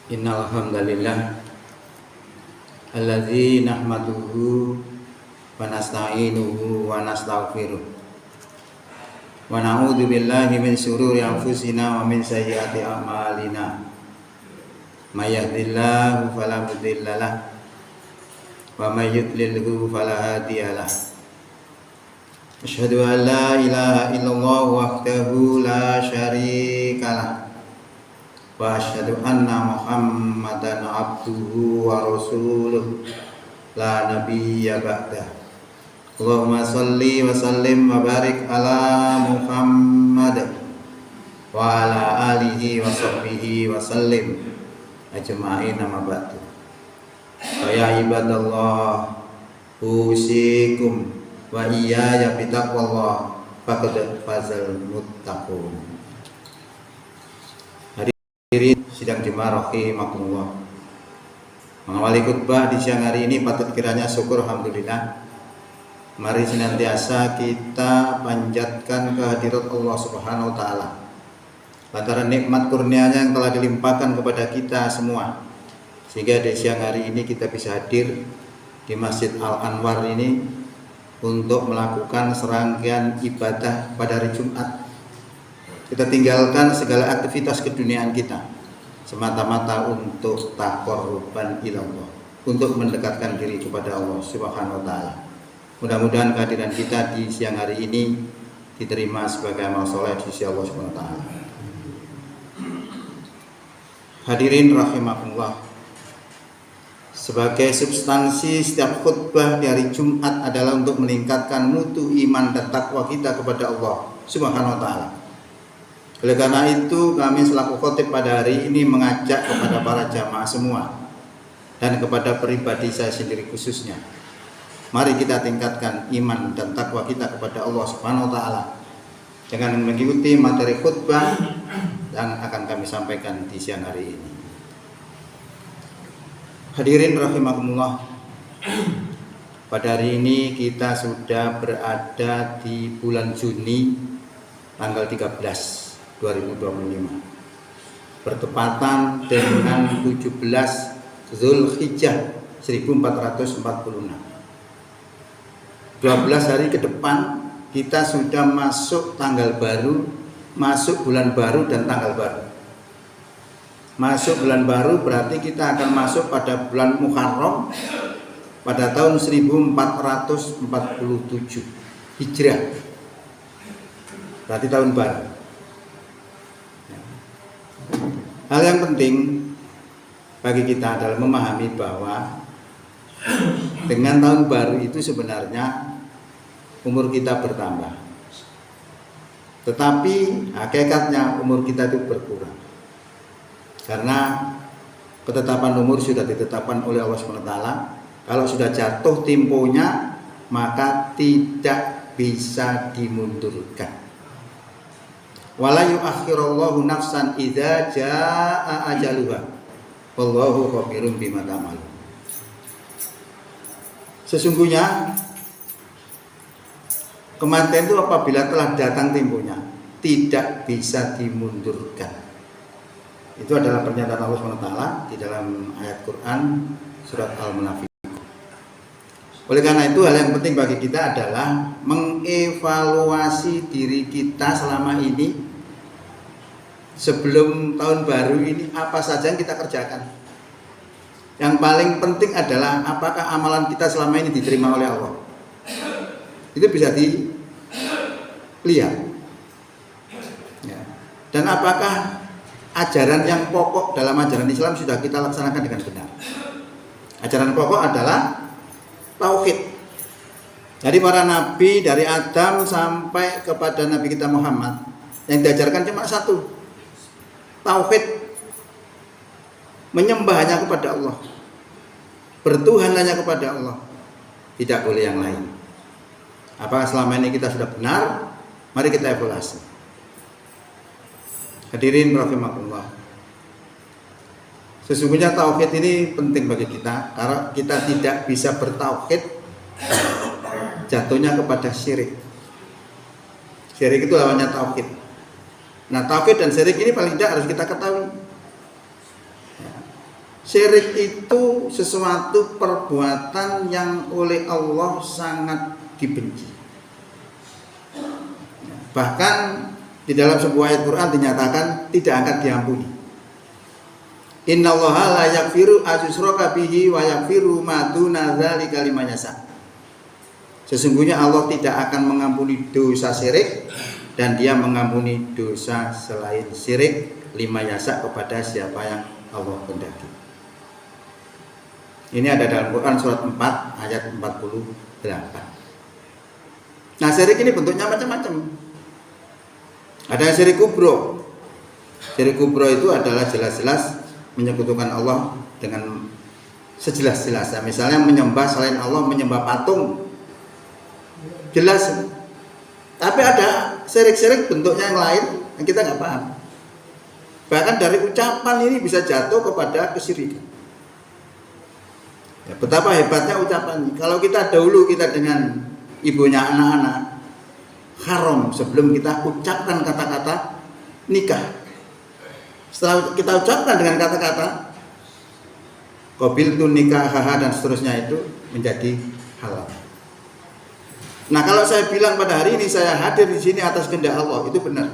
Innal hamdalillah allazi nahmaduhu wa nasta'inuhu wa nastaghfiruh wa na'udzu billahi min shururi anfusina wa min sayyiati a'malina may yahdihillahu fala mudhillalah wa may yudlilhu fala hadiyalah. Asyhadu an la ilaha illallah wahdahu la syarikalah wa asyhadu anna Muhammadan abduhu wa rasuluh la nabiyya ba'dah. Allahumma shalli wa sallim wa barik ala Muhammad wa ala alihi wa sahbihi wa sallim ajma'in, amma ba'du. Ya ibadallah, usikum wa iyaya bitaqwallah faqad fazal muttaqun. Hadirin sidang jemaah rahimakumullah. Mengawali khutbah di siang hari ini patut kiranya syukur alhamdulillah. Mari senantiasa kita panjatkan kehadirat Allah Subhanahu wa taala lantaran nikmat kurnianya yang telah dilimpahkan kepada kita semua, sehingga di siang hari ini kita bisa hadir di Masjid Al-Anwar ini untuk melakukan serangkaian ibadah pada hari Jumat. Kita tinggalkan segala aktivitas keduniaan kita semata-mata untuk taqarruban ilallah, untuk mendekatkan diri kepada Allah Subhanahu wa taala. Mudah-mudahan kehadiran kita di siang hari ini diterima sebagai amal soleh di sisi Allah Subhanahu wa taala. Hadirin rahimakumullah. Sebagai substansi setiap khutbah di hari Jumat adalah untuk meningkatkan mutu iman dan takwa kita kepada Allah Subhanahu wa taala. Oleh karena itu kami selaku khotib pada hari ini mengajak kepada para jamaah semua dan kepada pribadi saya sendiri khususnya, mari kita tingkatkan iman dan takwa kita kepada Allah Subhanahu wa taala dengan mengikuti materi khutbah yang akan kami sampaikan di siang hari ini. Hadirin rahimakumullah, pada hari ini kita sudah berada di bulan Juni tanggal 13 2025, bertepatan dengan 17 Zulhijjah 1446. 12 hari ke depan kita sudah masuk tanggal baru, masuk bulan baru dan tanggal baru. Masuk bulan baru berarti kita akan masuk pada bulan Muharram pada tahun 1447 Hijrah. Berarti tahun baru. Hal yang penting bagi kita adalah memahami bahwa dengan tahun baru itu sebenarnya umur kita bertambah, tetapi hakikatnya umur kita itu berkurang, karena ketetapan umur sudah ditetapkan oleh Allah SWT. Kalau sudah jatuh temponya maka tidak bisa dimundurkan. Wala yu'akhirullahu nafsan idza jaa ajaluha wallahu khabirun bima ta'malun. Sesungguhnya kematian itu apabila telah datang temponya tidak bisa dimundurkan. Itu adalah pernyataan Allah SWT di dalam ayat Quran surat Al-Munafiqun. Oleh karena itu hal yang penting bagi kita adalah mengevaluasi diri kita selama ini. Sebelum tahun baru ini apa saja yang kita kerjakan. Yang paling penting adalah apakah amalan kita selama ini diterima oleh Allah. Itu bisa dilihat ya. Dan apakah ajaran yang pokok dalam ajaran Islam sudah kita laksanakan dengan benar. Ajaran pokok adalah tauhid. Jadi para nabi dari Adam sampai kepada Nabi kita Muhammad yang diajarkan cuma satu, tauhid, menyembah hanya kepada Allah, bertuhan hanya kepada Allah, tidak boleh yang lain. Apakah selama ini kita sudah benar? Mari kita evaluasi. Hadirin rahimakumullah, sesungguhnya tauhid ini penting bagi kita, karena kita tidak bisa bertauhid jatuhnya kepada syirik. Syirik itu lawannya tauhid. Nah, tauhid dan syirik ini paling tidak harus kita ketahui. Syirik itu sesuatu perbuatan yang oleh Allah sangat dibenci. Bahkan di dalam sebuah ayat Quran dinyatakan tidak akan diampuni. Innallaha la yaghfiru asyusyraka bihi wa yaghfiru ma duna dzalika liman yasha. Sesungguhnya Allah tidak akan mengampuni dosa syirik dan Dia mengampuni dosa selain syirik liman yasha kepada siapa yang Allah kehendaki. Ini ada dalam Quran surat 4 ayat 48. Nah, syirik ini bentuknya macam-macam. Ada syirik kubro. Syirik kubro itu adalah jelas-jelas menyekutukan Allah dengan sejelas-jelasnya. Misalnya menyembah selain Allah, menyembah patung. Jelas. Tapi ada syirik-syirik bentuknya yang lain yang kita nggak paham. Bahkan dari ucapan ini bisa jatuh kepada kesyirikan. Ya, betapa hebatnya ucapan. Kalau kita dahulu kita dengan ibunya anak-anak, haram sebelum kita ucapkan kata-kata nikah. Setelah kita ucapkan dengan kata-kata qabiltu nikahaha dan seterusnya itu menjadi halal. Nah, kalau saya bilang pada hari ini saya hadir di sini atas kehendak Allah, itu benar.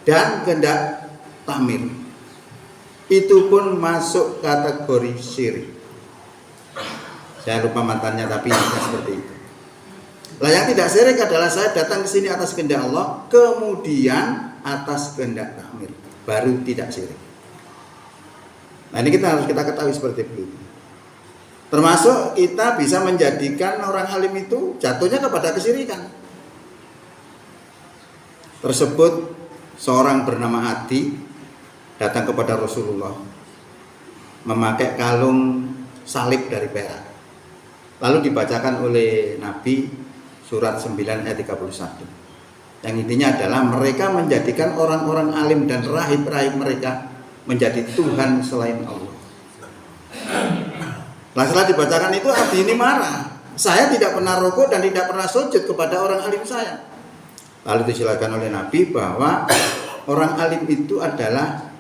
Dan kehendak takmir itu pun masuk kategori syirik. Saya lupa mantannya tapi seperti itu. Lah yang tidak syirik adalah saya datang ke sini atas kehendak Allah, kemudian atas kehendak takmir, baru tidak syirik. Nah, ini harus kita ketahui seperti itu. Termasuk kita bisa menjadikan orang alim itu jatuhnya kepada kesyirikan. Tersebut seorang bernama Adi datang kepada Rasulullah memakai kalung salib dari perak. Lalu dibacakan oleh Nabi surat 9 ayat 31. Yang intinya adalah mereka menjadikan orang-orang alim dan rahib-rahib mereka menjadi Tuhan selain Allah. Nah, setelah dibacakan itu Adi ini marah. Saya tidak pernah rukuk dan tidak pernah sujud kepada orang alim saya. Lalu disilakan oleh Nabi bahwa orang alim itu adalah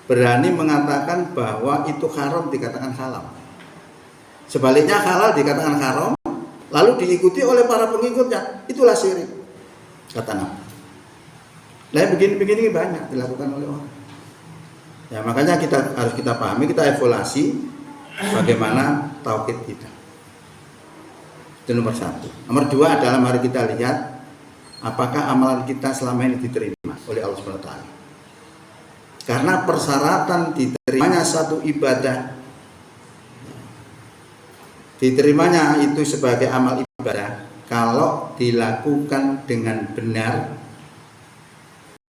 berani mengatakan bahwa itu haram dikatakan halal. Sebaliknya halal dikatakan haram, lalu diikuti oleh para pengikutnya, itulah syirik, kata Nabi. Nah, begini banyak dilakukan oleh orang. Ya, makanya harus kita pahami, kita evaluasi bagaimana tauhid kita. Itu nomor 1. Nomor 2 adalah mari kita lihat apakah amalan kita selama ini diterima oleh Allah SWT. Karena persyaratan diterimanya satu ibadah, diterimanya itu sebagai amal ibadah kalau dilakukan dengan benar,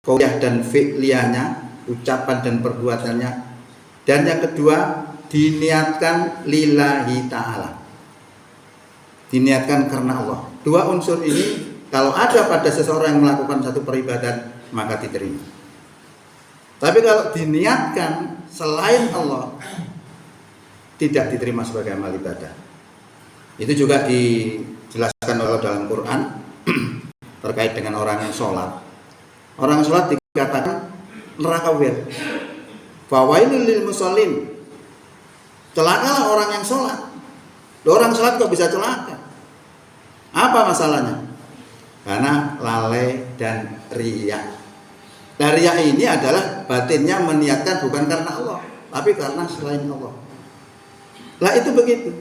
qauliyah dan fi'liyahnya, ucapan dan perbuatannya, dan yang kedua diniatkan lillahi ta'ala, diniatkan karena Allah. Dua unsur ini kalau ada pada seseorang yang melakukan satu peribadatan maka diterima. Tapi kalau diniatkan selain Allah tidak diterima sebagai amal ibadah. Itu juga dijelaskan oleh dalam Quran terkait dengan orang yang sholat. Orang yang sholat dikatakan neraka wir. Fawailul lil musallin. Celakalah orang yang sholat. Orang sholat kok bisa celaka? Apa masalahnya? Karena lalai dan riya. Nah, riya ini adalah batinnya meniatkan bukan karena Allah, tapi karena selain Allah. Lah itu begitu.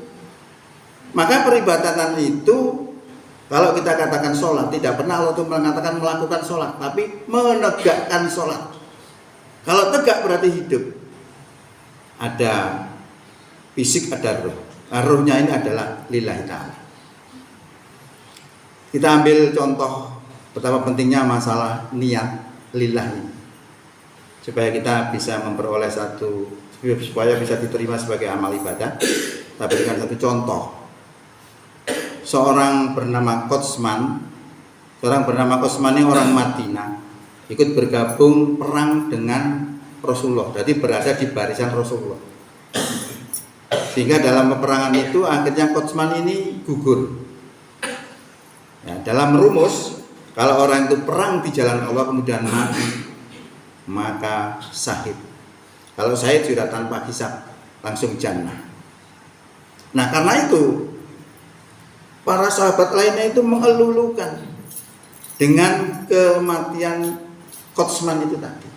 Maka peribadatan itu kalau kita katakan sholat, tidak pernah Allah itu mengatakan melakukan sholat, tapi menegakkan sholat. Kalau tegak berarti hidup. Ada fisik, ada ruh. Nah, ruhnya ini adalah lillahi ta'ala. Kita ambil contoh betapa pentingnya masalah niat lillahi, supaya kita bisa memperoleh supaya bisa diterima sebagai amal ibadah. Kita berikan satu contoh. Seorang bernama Qosman ini orang Madinah, ikut bergabung perang dengan Rasulullah, jadi berada di barisan Rasulullah. Sehingga dalam peperangan itu akhirnya Qosman ini gugur. Ya, dalam rumus, kalau orang itu perang di jalan Allah kemudian mati, maka syahid. Kalau syahid sudah tanpa hisab, langsung jannah. Nah karena itu para sahabat lainnya itu mengelulukan dengan kematian Qotsman itu tadi.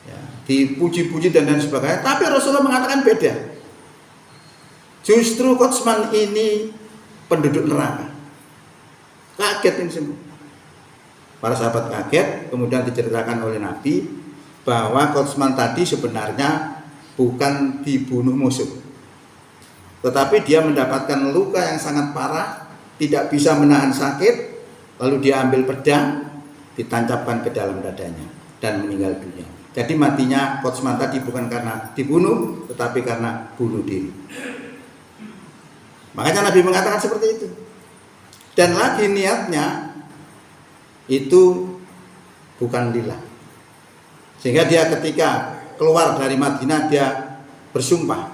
Ya, dipuji-puji dan sebagainya. Tapi Rasulullah mengatakan beda. Justru Qotsman ini penduduk neraka. Kaget ini semua. Para sahabat kaget, kemudian diceritakan oleh Nabi bahwa Qotsman tadi sebenarnya bukan dibunuh musuh, tetapi dia mendapatkan luka yang sangat parah, tidak bisa menahan sakit, lalu dia ambil pedang, ditancapkan ke dalam dadanya dan meninggal dunia. Jadi matinya Qotsman tadi bukan karena dibunuh, tetapi karena bunuh diri. Makanya Nabi mengatakan seperti itu. Dan lagi niatnya itu bukan lillah. Sehingga dia ketika keluar dari Madinah dia bersumpah.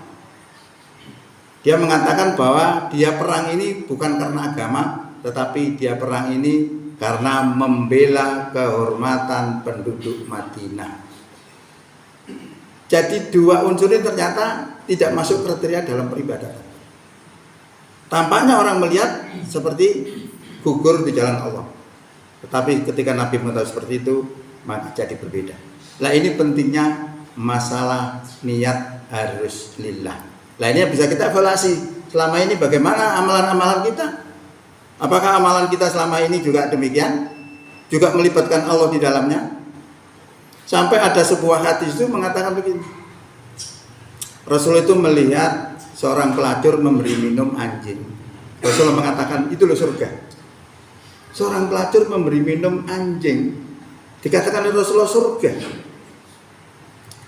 Dia mengatakan bahwa dia perang ini bukan karena agama, tetapi dia perang ini karena membela kehormatan penduduk Madinah. Jadi dua unsur ini ternyata tidak masuk kriteria dalam peribadatan. Tampaknya orang melihat seperti gugur di jalan Allah. Tetapi ketika Nabi mengetahui seperti itu, maka jadi berbeda. Nah ini pentingnya masalah niat harus lillah. Nah ini bisa kita evaluasi. Selama ini bagaimana amalan-amalan kita? Apakah amalan kita selama ini juga demikian? Juga melibatkan Allah di dalamnya? Sampai ada sebuah hadis itu mengatakan begini. Rasul itu melihat seorang pelacur memberi minum anjing. Rasulullah mengatakan itu loh surga. Seorang pelacur memberi minum anjing, dikatakan oleh Rasulullah surga.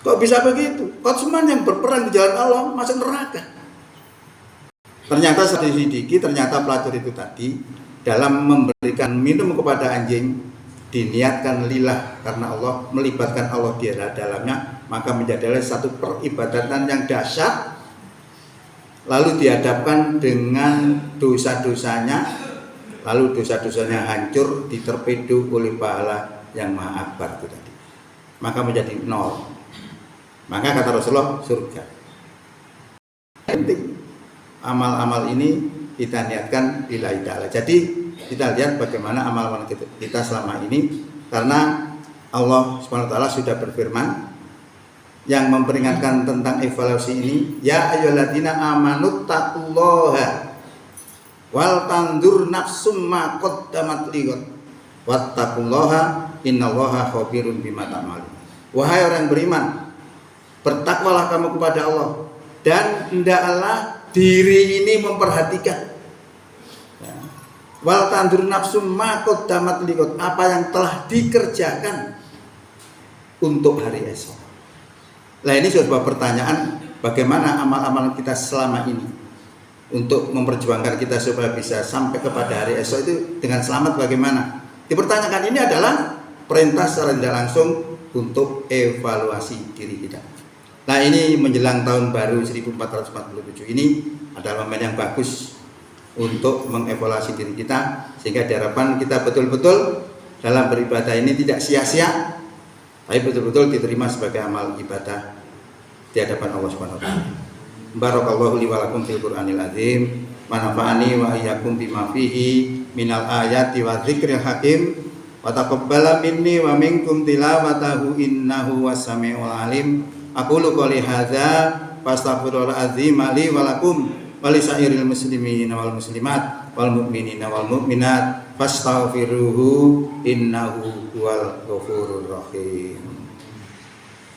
Kok bisa begitu? Qotsman yang berperang di jalan Allah masuk neraka. Ternyata setelah diselidiki, ternyata pelacur itu tadi dalam memberikan minum kepada anjing diniatkan lillah karena Allah, melibatkan Allah di dalamnya, maka menjadi satu peribadatan yang dahsyat. Lalu dihadapkan dengan dosa-dosanya, lalu dosa-dosanya hancur, diterpedu oleh pahala yang maha akbar itu tadi. Maka menjadi nol. Maka kata Rasulullah surga. Penting amal-amal ini kita niatkan lillahi ta'ala. Jadi kita lihat bagaimana amal-amal kita selama ini, karena Allah SWT sudah berfirman yang memperingatkan tentang evaluasi ini, ya ayyuhalladzina amanu taqullaha wal tandur nafsum ma qaddamat lighad wattaqullaha innallaha khabirun bima ta'malun. Wahai orang beriman, bertakwalah kamu kepada Allah dan hendaklah diri ini memperhatikan. Wal tandur nafsum ma qaddamat lighad, apa yang telah dikerjakan untuk hari esok. Nah ini sebuah pertanyaan, bagaimana amal-amal kita selama ini untuk memperjuangkan kita supaya bisa sampai kepada hari esok itu dengan selamat bagaimana? Dipertanyakan ini adalah perintah secara tidak langsung untuk evaluasi diri kita. Nah ini menjelang tahun baru 1447 ini adalah momen yang bagus untuk mengevaluasi diri kita, sehingga diharapkan kita betul-betul dalam beribadah ini tidak sia-sia, tapi betul-betul diterima sebagai amal ibadah di hadapan Allah Subhanahu wa taala. Barakallahu li wa lakum fil Qur'anil azim wa nafa'ani wa iyyakum bima fihi minal ayati wa dzikril hakim wa taqabbala minni wa minkum tilawatahu innahu was-sami'ul alim. Aqulu qouli hadza fastaghfirul azim li wa lakum wa li sairil muslimin wal muslimat wal mu'minina wal mu'minat fastaghfiruhu innahu huwal ghafurur rahim.